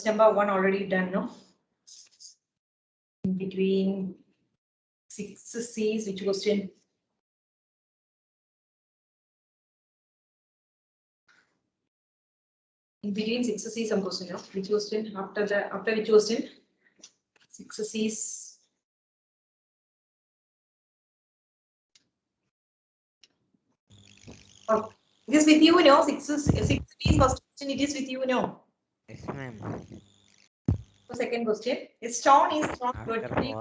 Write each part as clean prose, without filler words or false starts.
number 1 already done, no? In between 6 C's, which question? In between 6 C's, some question, no? Which question? After which question? 6 C's. Oh, it is with you, no? 6 C's first question, it is with you, no? Yes, ma'am. So second question, a stone is thrown vertically.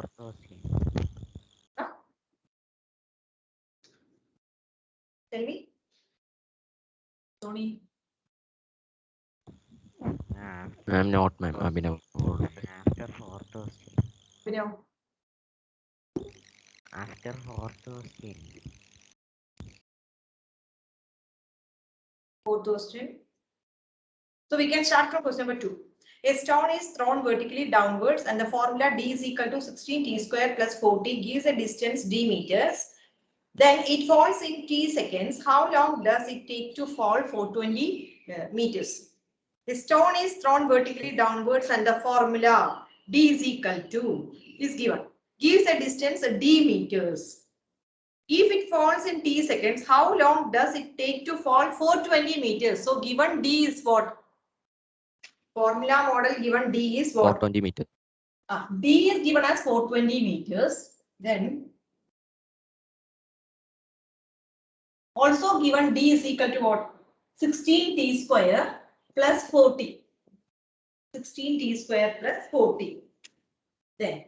Huh? Tell me. Tony. I'm not, ma'am. Abhinav. After fourth question. Abhinav. After fourth question. Fourth question. So we can start from question number 2. A stone is thrown vertically downwards and the formula d is equal to 16t square plus 4t gives a distance d meters. Then it falls in t seconds. How long does it take to fall 420 meters? The stone is thrown vertically downwards and the formula d is equal to is given. Gives a distance d meters. If it falls in t seconds, how long does it take to fall 420 meters? So given d is what? Formula model given d is what? 420 meters. D is given as 420 meters. Then also given d is equal to what? 16t square plus 40. 16t square plus 40. Then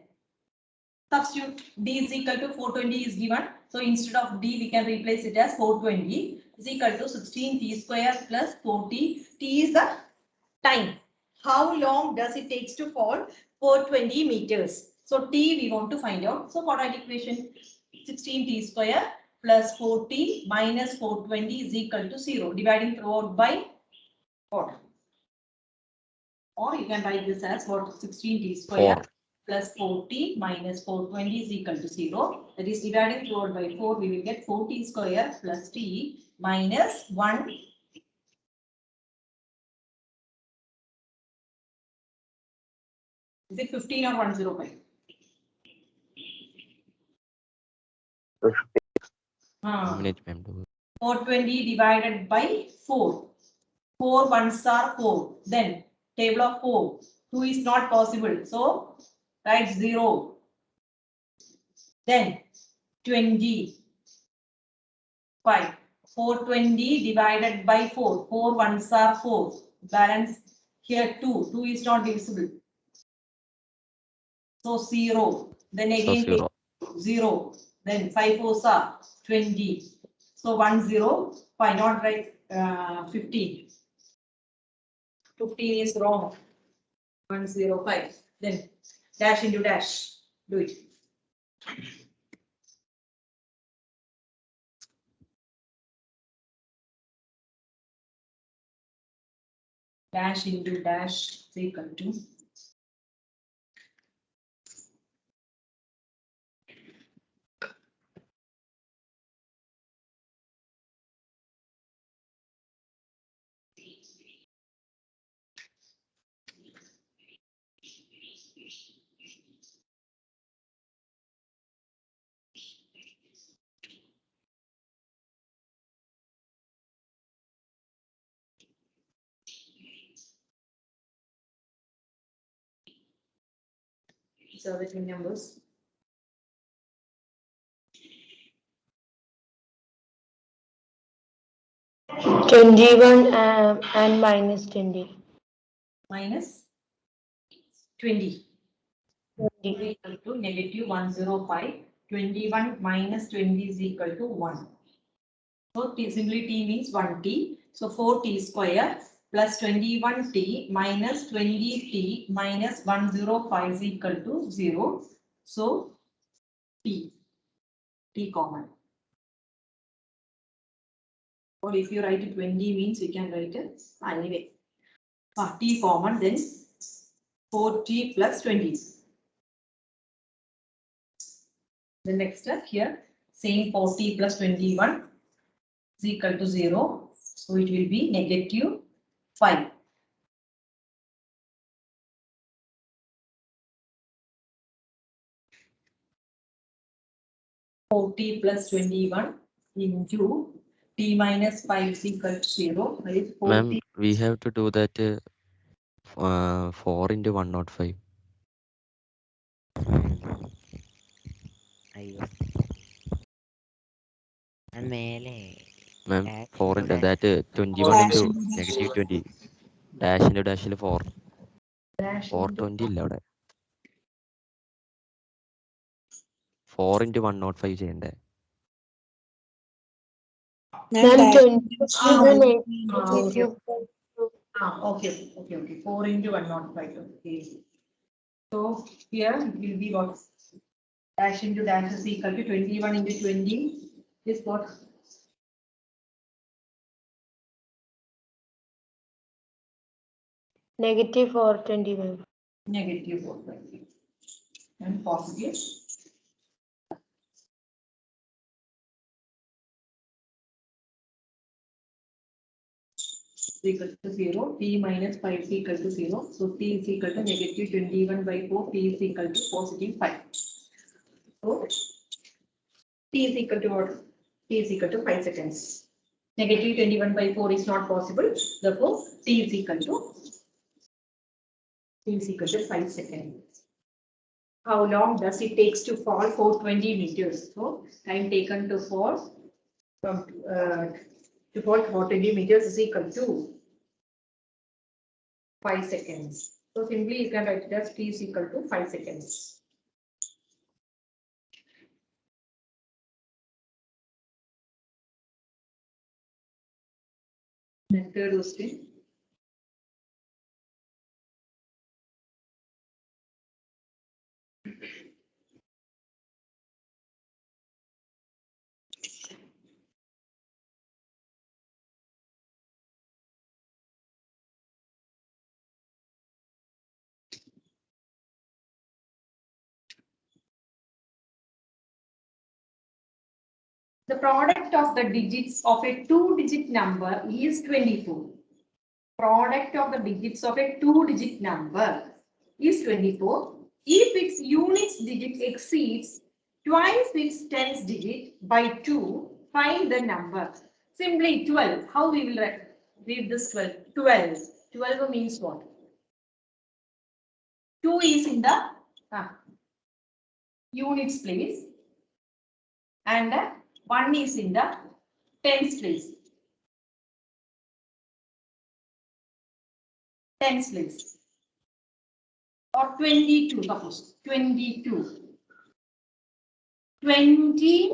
substitute d is equal to 420 is given. So instead of d we can replace it as 420 is equal to 16t square plus 40. T is the time. How long does it take to fall 420 meters? So t we want to find out. So quadratic equation 16t square plus 40 minus 420 is equal to 0. Dividing throughout by what? Or you can write this as what? 16t square 4. plus 40 minus 420 is equal to 0. That is dividing throughout by 4. We will get 4t square plus t minus 1. Is it 15 or 105? 420 divided by 4. 4 ones are 4. Then table of 4. 2 is not possible. So write 0. Then 25. 420 divided by 4. 4 ones are 4. Balance here 2. 2 is not divisible. So 0. Then again 0. 0. Then 5 fours are 20. So 1 0. Why not write 15? 15 is wrong. 105. Then dash into dash. Do it. Dash into dash is equal to so the numbers. and minus 20. Minus 20. 20. Equal to negative 105. 21 minus 20 is equal to 1. So simply t means 1t. So 4t square plus 21t minus 20t minus 105 is equal to 0. So t common. Or if you write it 20 means we can write it anyway. T common, then 4t plus 20. The next step here, same 40 plus 21 is equal to 0. So it will be negative 5. 40 plus 21 into t minus 5 is equal to 0. That is 40. Ma'am, we have to do that 4 into 105. അയ്യോ മേലെ Ma'am, dash 4 into dash. that 21 into negative 20. Dash into dash 4. Dash 420 ഇല്ല അവിടെ. 4 into 105 ചെയ്യണ്ടേ? Ma'am, 20 okay. 4 into 105. Okay. So here it will be what? Dash into dash is equal to 21 into 20 is what? negative 420, ma'am. Negative 420 and positive. Is equal to 0, t minus 5 is equal to 0. So t is equal to negative 21 by 4, t is equal to positive 5. So t is equal to what? T is equal to 5 seconds. Negative 21 by 4 is not possible. Therefore, t is equal to 5 seconds. How long does it takes to fall for 20 meters? So time taken to fall from to fall for 20 meters is equal to 5 seconds. So simply you can write it as t is equal to 5 seconds. Then third question. The product of the digits of a two-digit number is 24. Product of the digits of a two-digit number is 24. If its units digit exceeds twice its tens digit by 2, find the number. Simply 12. How we will read this 12? 12. 12 means what? 2 is in the units place and 1 is in the tens place. Tens place. Or 22, suppose. 22. 20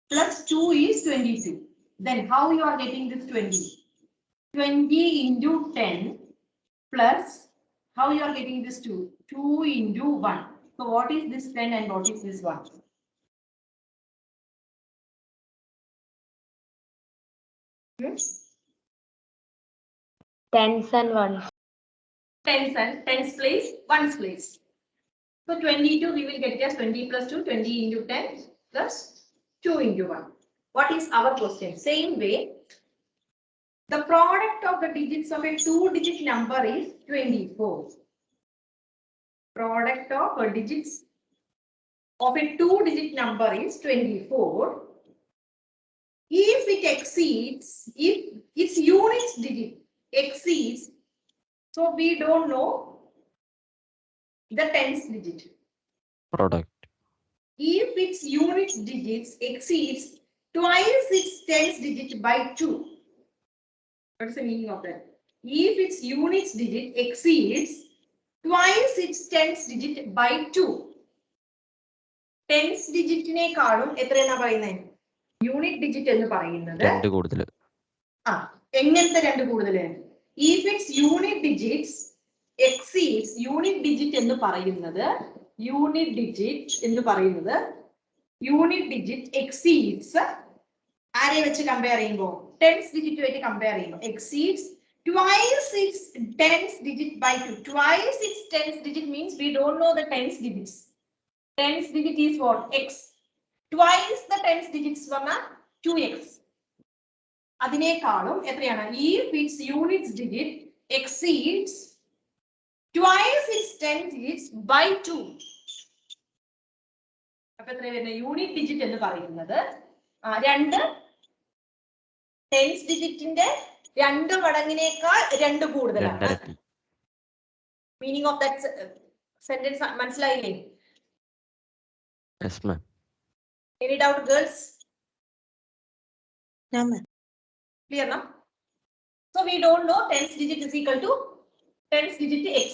plus 2 is 22. Then how you are getting this 20? 20 into 10 plus, how you are getting this 2? 2 into 1. So what is this 10 and what is this 1? Tens and ones. Tens and tens place, ones place. So 22 we will get it as 20 plus 2, 20 into 10 plus 2 into 1. What is our question? Same way, the product of the digits of a two-digit number is 24. Product of a digits of a two-digit number is 24. If it exceeds, if its units digit exceeds, so we don't know the tens digit. Product. If its units digits exceeds twice its tens digit by 2. What is the meaning of that? If its units digit exceeds twice its tens digit by 2. Tens digit ne kaadum etrayana parayunne? Unit digit ennu parayunnathu. 2 കൂടുതൽ. എങ്ങനത്തെ 2 കൂടുതൽ? If its unit digits exceeds, unit digit ennu parayunnathu, unit digit exceeds ആരെ വെച്ച് compare ചെയ്യുമ്പോൾ tens digit ആയിട്ട് compare ചെയ്യുമ്പോൾ exceeds twice its tens digit by 2. Twice its tens digit means we don't know the tens digits. Tens digit is what? X. Twice the tens digits പറഞ്ഞാൽ 2x. അതിനേക്കാളും എത്രയാണ്? If its units digit exceeds twice its tens digits by 2. അപ്പൊ എത്ര വരുന്നത് unit digit എന്ന് പറയുന്നത് രണ്ട് tense ഡിജിറ്റിന്റെ 2 മടങ്ങിനേക്കാൾ 2 കൂടുതലാണ്. മീനിങ് ഓഫ് ദാറ്റ് സെന്റൻസ് മനസ്സിലായില്ലേ? Yes, ma'am. Any doubt, girls? No, ma'am. Clear now? So we don't know tens digit is equal to tens digit x.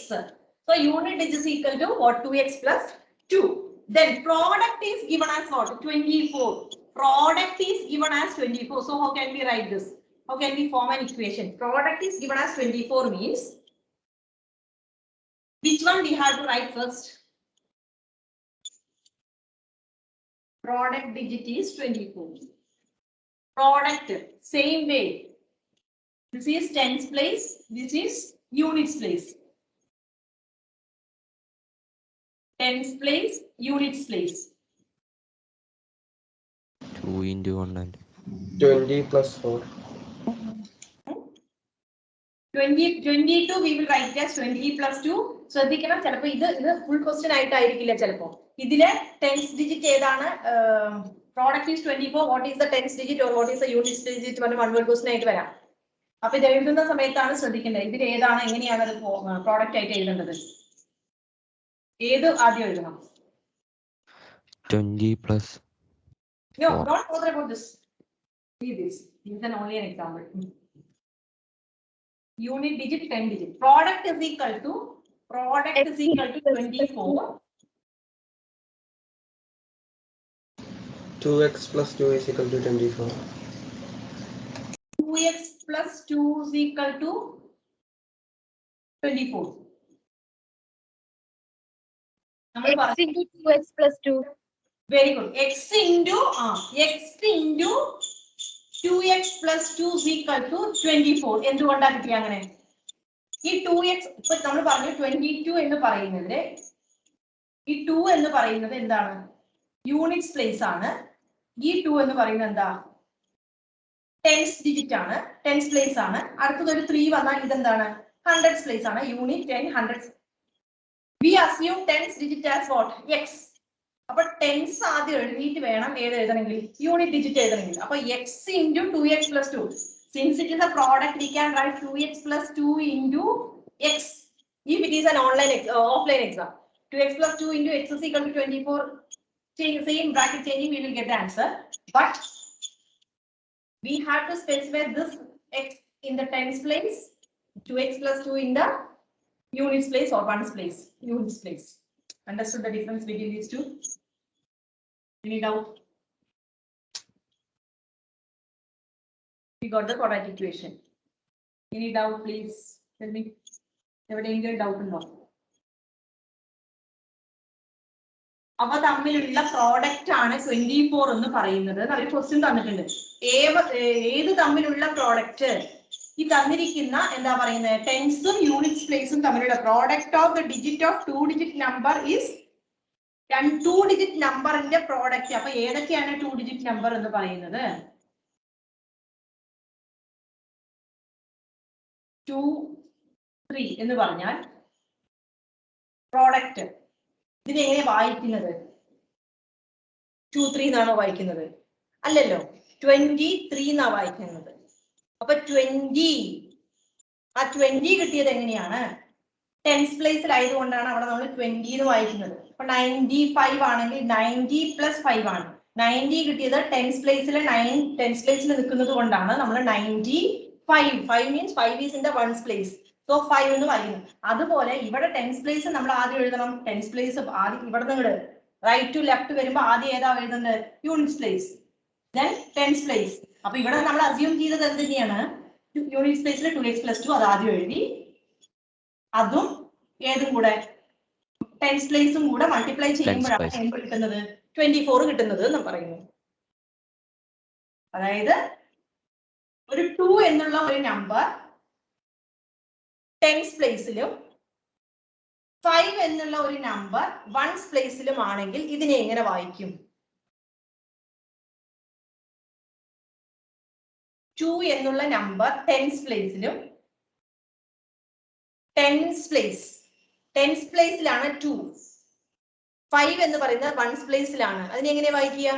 So unit digit is equal to what? 2x plus 2. Then product is given as what? 24. Product is given as 24. So how can we write this? How can we form an equation? Product is given as 24 means which one we have to write first? Product digit is 24. Product, same way. This is tens place, this is units place. Tens place, units place. 2 into 1 and 20 plus 4. 22 we will write as 20 plus 2. ശ്രദ്ധിക്കണം ചിലപ്പോൾ ഇത് full question ആയിട്ടായിരിക്കില്ല ചിലപ്പോൾ ഇതിലെ tens digit ഏതാണ് product is 24 what is the tens digit or what is the unit digit പറഞ്ഞ one word question ആയിട്ട് വരാം. അപ്പൊ ഇത് എഴുതുന്ന സമയത്താണ് ശ്രദ്ധിക്കേണ്ടത് ഇതിൽ ഏതാണ് എങ്ങനെയാണ് അത് പ്രോഡക്റ്റ് ആയിട്ട് എഴുതേണ്ടത്. ഏത് ആദ്യം എഴുതണം? 20 plus No, don't bother about this. See this. This is only an example. Unit digit 10 digit. Product is equal to 24. 2x plus 2 is equal to 24. 2x plus 2 is equal to 24. X into 2x plus 2. Very good. X into 2x plus 2 is equal to 24. എന്തുകൊണ്ടാണ് കിട്ടിയ അങ്ങനെ? ഈ 2x ഇപ്പൊ നമ്മൾ പറഞ്ഞു 22 എന്ന് പറയുന്നത് ഈ 2 എന്ന് പറയുന്നത് എന്താണ്? യൂണിറ്റ്സ് പ്ലേസ് ആണ്. ഈ 2 എന്ന് പറയുന്നത് എന്താ? ടെൻസ് ഡിജിറ്റ് ആണ്, ടെൻസ് പ്ലേസ് ആണ്. അടുത്തത് ഒരു 3 വന്നാൽ ഇതെന്താണ്? ഹൺഡ്രഡ്സ് പ്ലേസ് ആണ്. Unit 10 hundreds. We assume tens digit as what? X. അപ്പൊ ടെൻസ് ആദ്യം എഴുതിയിട്ട് വേണം ഏത് എഴുതണമെങ്കിൽ യൂണിറ്റ് ഡിജിറ്റ് എഴുതണമെങ്കിൽ. അപ്പൊ x into 2x plus 2. Since it is a product, we can write 2x plus 2 into x. If it is an offline exam, 2x plus 2 into x is equal to 24. Same bracket changing, we will get the answer. But we have to specify this x in the tens place, 2x plus 2 in the units place or ones place, units place. Understood the difference between these two? Any doubt? We got the quadratic equation. Any doubt, please tell me. എവിടെയെങ്കിലും doubt ഉണ്ടോ? അവ തമ്മിലുള്ള product ആണ് 24 എന്ന് പറയുന്നത്. അവർ question തന്നിട്ടുണ്ട്. ഏത് തമ്മിലുള്ള പ്രോഡക്റ്റ്? ഈ തന്നിരിക്കുന്ന എന്താ പറയുന്നത് ടെൻസും യൂണിറ്റ്സ് പ്ലേസും തമ്മിലുള്ള product of the digit of 2 digit number is 2 digit നമ്പറിന്റെ പ്രോഡക്റ്റ്. അപ്പൊ ഏതൊക്കെയാണ് 2 ഡിജിറ്റ് നമ്പർ എന്ന് പറയുന്നത്? 2, 3 എന്ന് പറഞ്ഞാൽ പ്രോഡക്റ്റ്. ഇതിനെ എങ്ങനെ വായിക്കുന്നത്? 2, 3 എന്നാണോ വായിക്കുന്നത്? അല്ലല്ലോ, 23 എന്നാ വായിക്കുന്നത്. അപ്പൊ 20 ആ 20 കിട്ടിയത് എങ്ങനെയാണ്? ടെൻസ് പ്ലേസിൽ ആയതുകൊണ്ടാണ് അവിടെ നമ്മൾ 20 എന്ന് വായിക്കുന്നത്. അപ്പൊ 95 ആണെങ്കിൽ 90 plus 5 ആണ്. 90 കിട്ടിയത് ടെൻസ് പ്ലേസിൽ നിൽക്കുന്നത് കൊണ്ടാണ് നമ്മൾ 95 means 5 is in the ones place. So 5 എന്ന് വായിക്കുന്നു. അതുപോലെ ഇവിടെ ടെൻസ് പ്ലേസ് നമ്മൾ ആദ്യം എഴുതണം. ടെൻസ് പ്ലേസ് ആദ്യം ഇവിടെ നിന്ന് റൈറ്റ് ടു ലെഫ്റ്റ് വരുമ്പോൾ ആദ്യം ഏതാ എഴുതുന്നത്? Units place, then tense place. അപ്പൊ ഇവിടെ നമ്മൾ അസ്യൂം ചെയ്തത് എന്ത് തന്നെയാണ്? യൂണിറ്റ് പ്ലേസിൽ 2x plus 2 അത് ആദ്യം എഴുതി. അതും ഏതും കൂടെ ടെൻസ് പ്ലേസും കൂടെ മൾട്ടിപ്ലൈ ചെയ്യുമ്പോഴാണ് എന്ത് കിട്ടുന്നത്? 24 കിട്ടുന്നത് എന്ന് പറയുന്നു. അതായത് ഒരു 2 എന്നുള്ള ഒരു നമ്പർ ടെൻസ് പ്ലേസിലും 5 എന്നുള്ള ഒരു നമ്പർ വൺസ് പ്ലേസിലും ആണെങ്കിൽ ഇതിനെ എങ്ങനെ വായിക്കും? 2 എന്നുള്ള നമ്പർ ടെൻസ് പ്ലേസിലും ടെൻസ് പ്ലേസിലാണ് 2. 5 എന്ന് പറയുന്നത് വൺസ് പ്ലേസിലാണ്. അതിനെ എങ്ങനെ വായിക്കുക?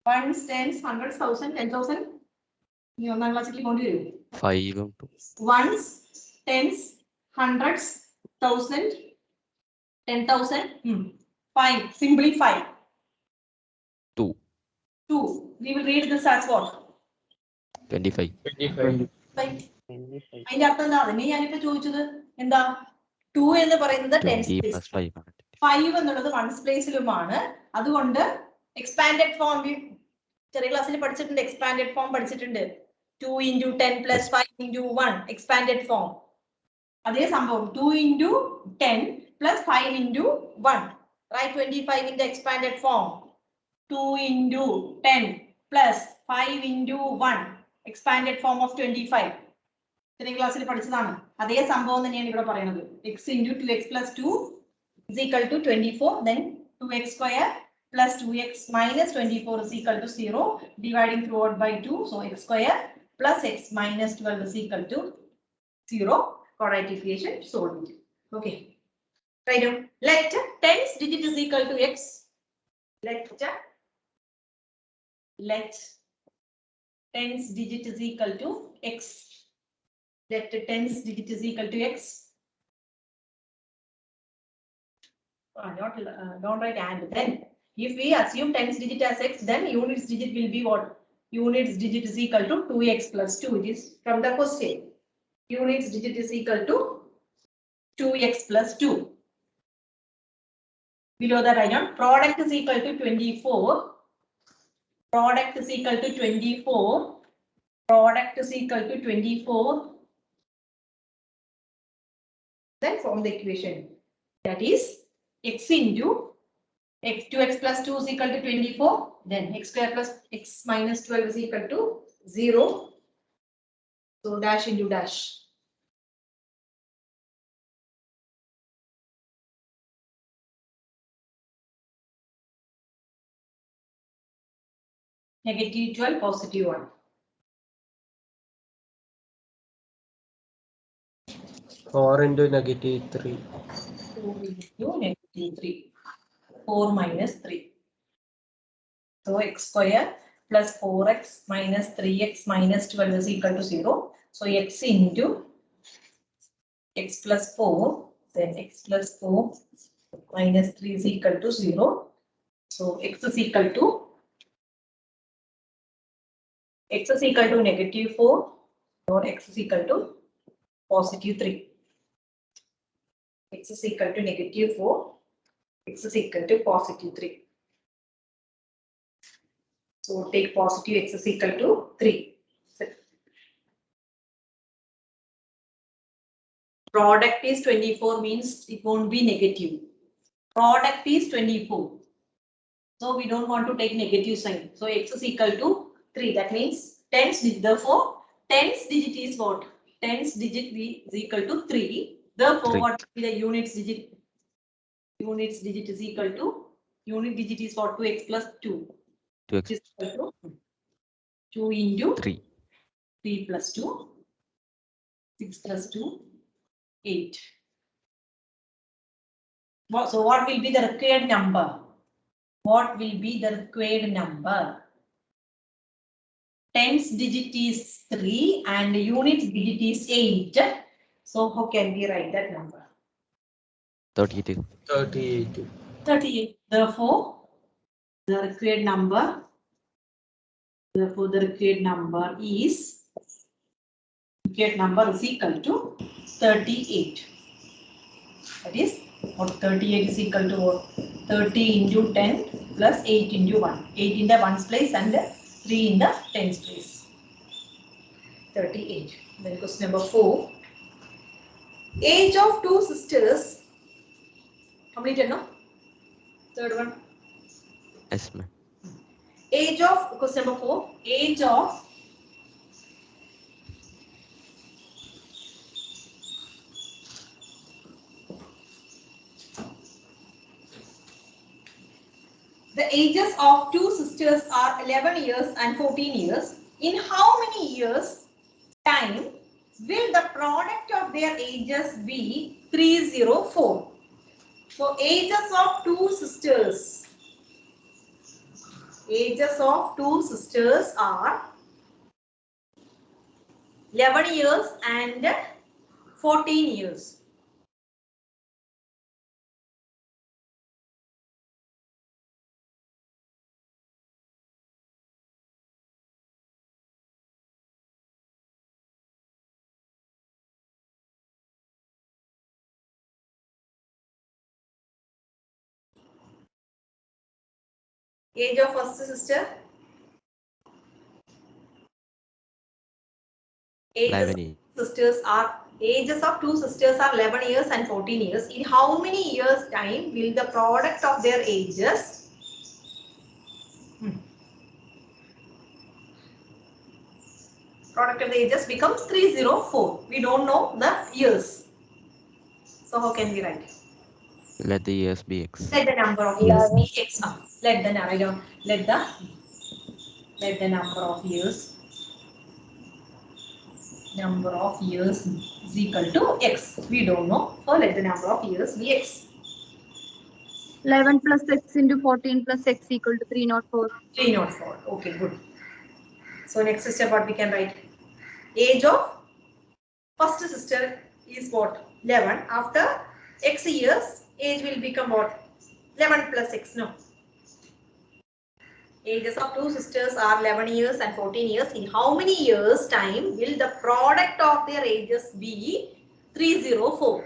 Ones, tens, hundreds, thousand, 10,000. നീ ഒന്നാം ക്ലാസ്സിൽ കൊണ്ടുവരും. 5 ഉം 2. Ones, tens, hundreds, thousand, 10,000. Fine. Simply 5. 2. 2. We will read this as what? 25. 25. 5. അതിന്റെ അർത്ഥം എന്താ? അതിനെ ഞാനിപ്പോ ചോദിച്ചത് എന്താ? 2 എന്ന് പറയുന്നത് 20 ടെൻസ് plus 5. 5 എന്നുള്ളത് വൺസ് പ്ലേസിലുമാണ്. അതുകൊണ്ട് എക്സ്പാൻഡഡ് ഫോം ചെറിയ ക്ലാസ്സിൽ പഠിച്ചിട്ടുണ്ട്. എക്സ്പാൻഡഡ് ഫോം പഠിച്ചിട്ടുണ്ട്. 2 into 10 plus 5 into 1 expanded form. അതേ സംഭവം 2 into 10 plus 5 into 1. Write 25 in the expanded form. 2 into 10 plus 5 into 1 expanded form of 25. ചെറിയ ക്ലാസ്സിൽ പഠിച്ചതാണ്. അതേ സംഭവം തന്നെയാണ് ഇവിടെ പറയുന്നത്. x into 2x plus 2 is equal to 24. Then 2x square plus 2x minus 24 is equal to 0. Dividing throughout by 2. So x square plus x minus 12 is equal to 0. Quadratic equation solved. Okay. Right now, let tens digit is equal to x. Let tens digit is equal to x. Let tens digit is equal to x. Don't write and. Then, if we assume tens digit as x, then units digit will be what? Units digit is equal to 2x plus 2. It is from the question. Units digit is equal to 2x plus 2. Below that I know product is equal to 24. Product is equal to 24. Product is equal to 24. Then form the equation. That is x into x 2x plus 2 is equal to 24. Then x square plus x minus 12 is equal to 0. So dash into dash. Negative 12, positive 1. 4 into negative 3. 2 into negative 3. 4 minus 3. So x square plus 4x minus 3x minus 12 is equal to 0. So x into x plus 4, then x plus 4 minus 3 is equal to 0. So x is equal to negative 4 or x is equal to positive 3. X is equal to negative 4, x is equal to positive 3. So take positive x is equal to 3. Product is 24 means it won't be negative. Product is 24. So we don't want to take negative sign. So x is equal to 3. That means tens digit. Therefore, tens digit is what? Tens digit is equal to 3. Therefore, 3. what will be the units digit? Units digit is equal to unit digit is what? 2x plus 2. 2x Is equal to 2 into 3. 3 plus 2. 6 plus 2. 8. So what will be the required number? What will be the required number? Tens digit is 3 and unit digit is 8. So how can we write that number? 32. 38. 38. Therefore, the required number is equal to 38. That is what 38 is equal to what? 30 into 10 plus 8 into 1. 8 in the ones place and 3 in the tens place. 38. Then question number 4. Age of two sisters. Completed, no? Third one. Yes, ma'am. Age of question number 4. Age of the ages of two sisters are 11 years and 14 years. In how many years time will the product of their ages be 304? So ages of two sisters. Ages of two sisters are 11 years and 14 years. Age of first sister? Ages 11 years. Ages of two sisters are 11 years and 14 years. In how many years time will the product of their ages product of the ages becomes 304? We don't know the years. So how can we write it? Let the years be x. Let the number of years be x. Let the number of years is equal to x. We don't know. So let the number of years be x. 11 plus x into 14 plus x equal to 304. 304. Okay, good. So next step what we can write? Age of first sister is what? 11. After x years, age will become what? 11 plus x. No. Ages of two sisters are 11 years and 14 years. In how many years time will the product of their ages be 304?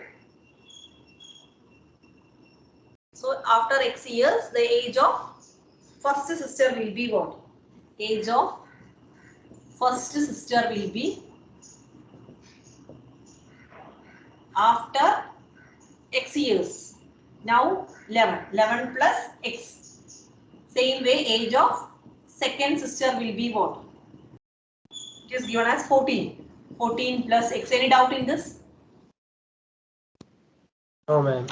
So after x years, the age of first sister will be what? Age of first sister will be after x years. Now 11. 11 plus x. Same way, age of second sister will be what? It is given as 14. 14 plus x. Any doubt in this? No, ma'am.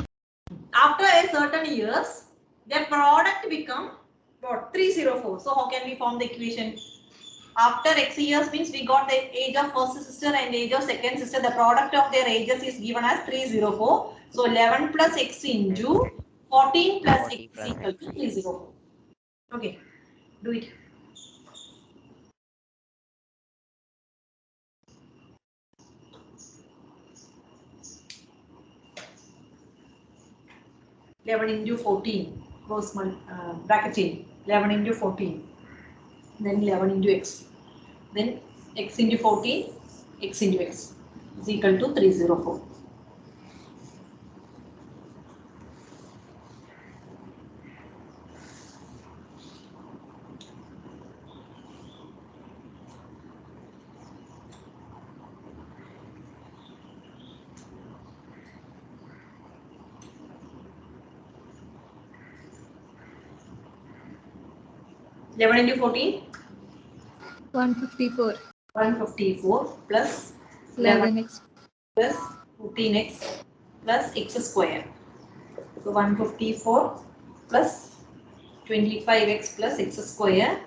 After a certain years, their product become what? 304. So how can we form the equation? After x years means we got the age of first sister and age of second sister. The product of their ages is given as 304. So 11 plus x into 14 plus 14 x plus equal to x. 304. Okay, do it. Eleven into 14, close bracketing. 11 into 14, then 11 into x, then x into 14, x into x is equal to 304. Eleven into 14, 154. 154 plus 11x. plus 14x plus x square. So 154 plus 25x plus x square,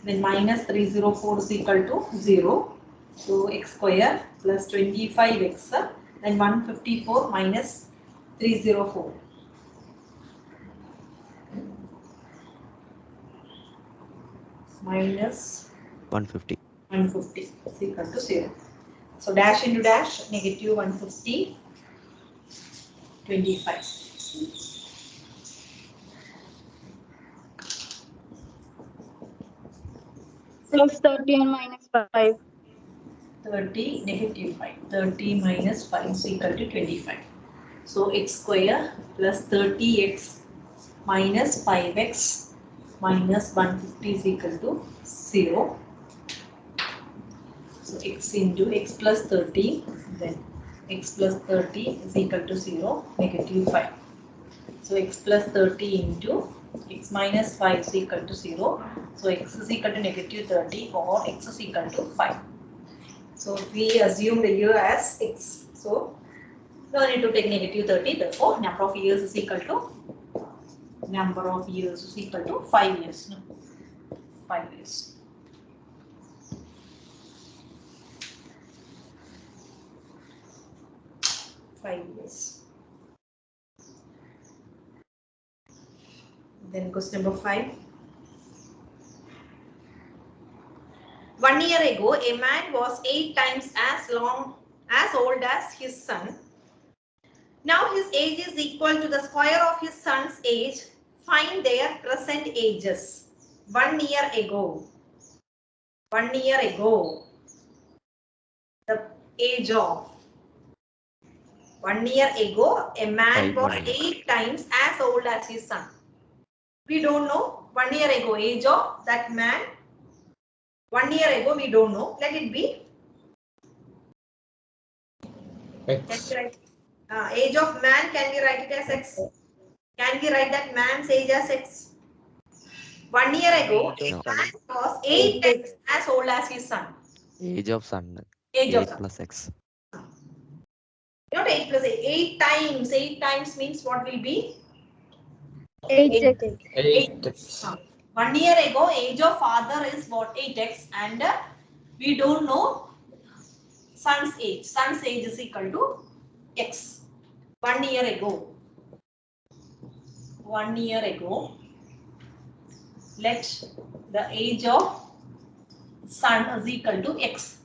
then minus 304 is equal to 0. So x square plus 25x, then 154 minus 304. Minus 150. 150 is equal to 0. So dash into dash, negative 150, 25. Plus 30 and minus 5. 30, negative 5. 30 minus 5 is equal to 25. So x square plus 30x minus 5x minus 150 is equal to 0. So x into x plus 30, then x plus 30 is equal to 0, negative 5. So x plus 30 into x minus 5 is equal to 0. So x is equal to negative 30 or x is equal to 5. So we assume the year as x. So no need to take negative 30. Therefore, number of years is equal to number of years is equal to 5 years. No? 5 years. Then question number 5. 1 year ago, a man was 8 times as old as his son. Now his age is equal to the square of his son's age. Find their present ages. 1 year ago. 1 year ago. The age of. 1 year ago, a man was 8 times as old as his son. We don't know 1 year ago age of that man. 1 year ago we don't know. Let it be X. Age of man, can we write it as X? Can we write that man's age as X? 1 year ago, a man was 8 times as old as his son. Age of sun. Age 8 of son. plus X. Not 8 plus 8. 8 times. 8 times means what will be? 8x. 8x. 1 year ago, age of father is what? 8x, and we don't know son's age. Son's age is equal to X. 1 year ago. 1 year ago, let the age of son is equal to X.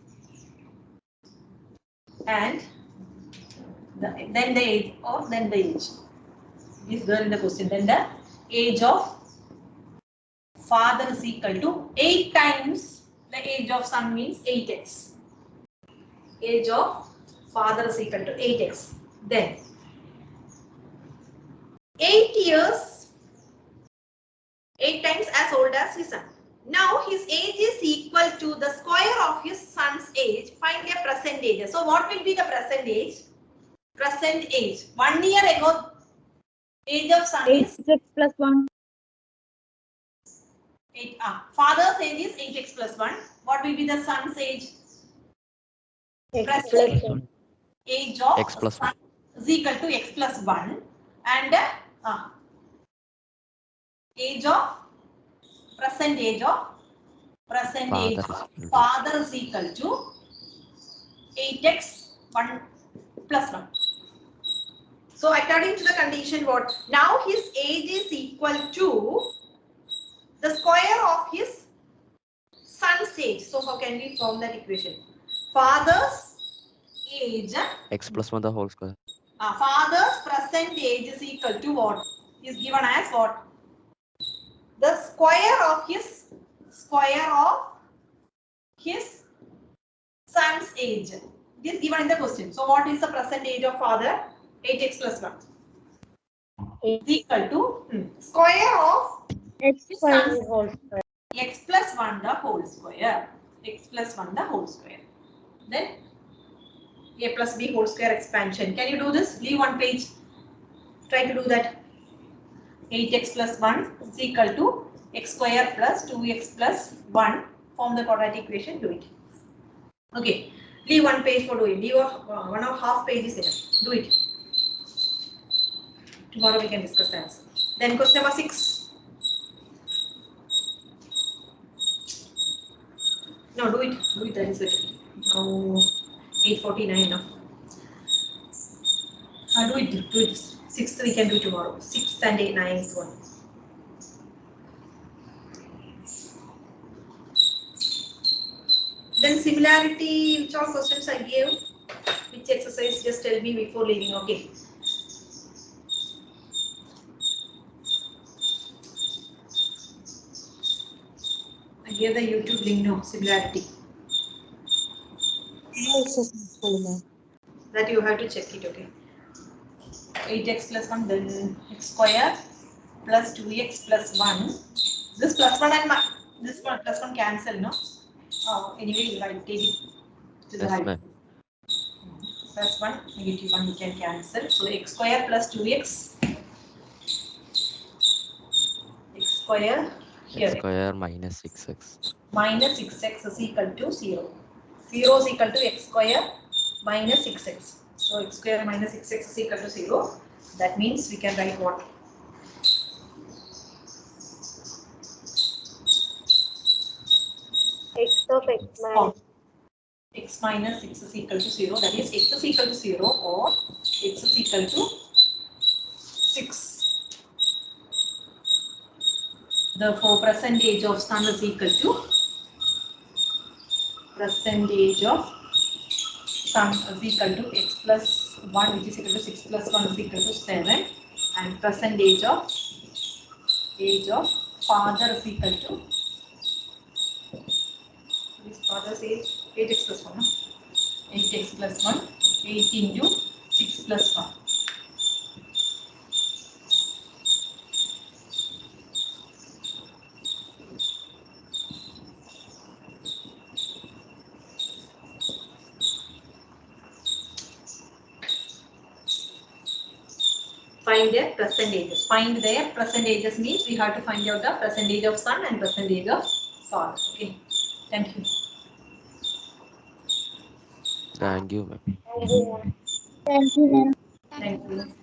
And then the age, or then the age. Is there in the question. Then the age of father is equal to 8 times the age of son means 8x. Age of father is equal to 8x. Then 8 years, 8 times as old as his son. Now his age is equal to the square of his son's age. Find their present age. So what will be the present age? Present age. 1 year ago, age of son is 8x plus 1. 8. Father's age is 8x plus 1. What will be the son's age? X plus 1. Age of X plus son is equal to X plus 1. And age of present age of father is equal to 8x 1 plus 1. So according to the condition, what? Now his age is equal to the square of his son's age. So how can we form that equation? Father's age. X plus 1 the whole square. Father's present age is equal to what? Is given as what? The square of his son's age. It is given in the question. So what is the present age of father? 8x plus 1. Is equal to square of X his plus son's x plus 1 the whole square. X plus 1 the whole square. Then a plus b whole square expansion. Can you do this? Leave one page. Try to do that. 8x plus 1 is equal to x square plus 2x plus 1. Form the quadratic equation. Do it. Okay. Leave one page for doing. Leave 1.5 pages here. Do it. Tomorrow we can discuss the answer. Then question number 6. No, do it. Do it. That is it. Now 8:49 now. Do it. Do it. 6th we can do tomorrow. 6th and 8, 9th one. Then similarity, which all questions I gave, which exercise, just tell me before leaving, okay? I gave the YouTube link, no, similarity. That you have to check it, okay? 8x plus 1, then x square plus 2x plus 1. This plus 1 and this one plus 1 cancel, no? Anyway, you write, take it to the right. Plus 1, negative 1 you can cancel. So x square plus 2x. X square here. X square minus 6x. Minus 6x is equal to 0. 0 is equal to x square minus 6x. So x square minus 6x is equal to 0. That means we can write what? of x minus x minus 6 is equal to 0. That is x is equal to 0 or x is equal to 6. Therefore, percentage of sun is equal to percentage of sun is equal to x plus 1, which is equal to 6 plus 1 is equal to 7, and percentage of age of father is equal to this father's age 8x plus 1, no? 8x plus 1, 8 into 6 plus 1. Find their percentages. Find their percentages means we have to find out the percentage of son and percentage of father. Okay. Thank you. Thank you, ma'am. and Thank you, ma'am. Thank you.